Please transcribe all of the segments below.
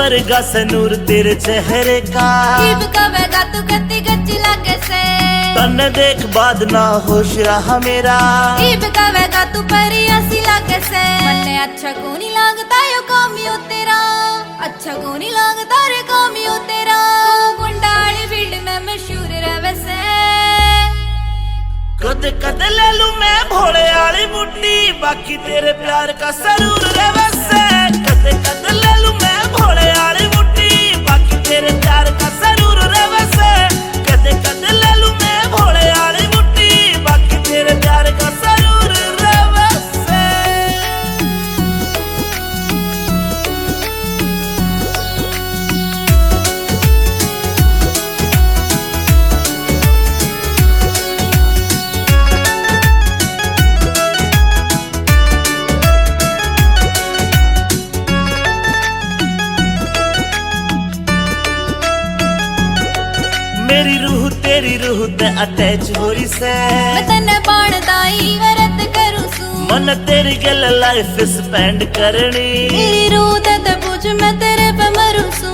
वर्गा सनूर तेरे चेहरे का, जीभ कवेगा तू कत्ती कच्ची लागे से, तन्ने देख बाद ना होश रहा मेरा, जीभ कवेगा तू परी ऐसी लागे से। मन्ने अच्छा को नहीं लगता यो कामियो तेरा, अच्छा को नहीं लगता रे कामियो तेरा, गुंडाली फील्ड में मशहूर रहे से। कद कद ले लूं मैं भोले आली मुट्ठी, बाकी तेरे प्यार का सरूर रहे से। कद कद ले लूं मैं भोले आली मुट्ठी, बाकी तेरे प्यार का सरूर रहे से। कद कद ले लूं मैं भोले आली मुट्ठी, बाकी तेरे प्यार का सरूर रहे से। मेरी रूह तेरी रूह ते अटैच हो रही से, मैं तन्ने बाणदाई वरत करूं सू, मन तेरी गल लाइफ स्पेंड करनी। मेरी रूह ते पूछ मैं तेरे पे मरूं सू।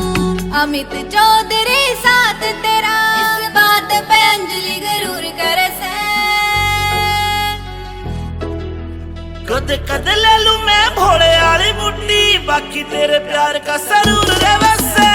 अमित चौधरी साथ तेरा, इस बात पे अंजलि गरूर करे से। कद कद ले लूं मैं भोले आली मुट्ठी, बाकी तेरे प्यार का सरूर रहे से।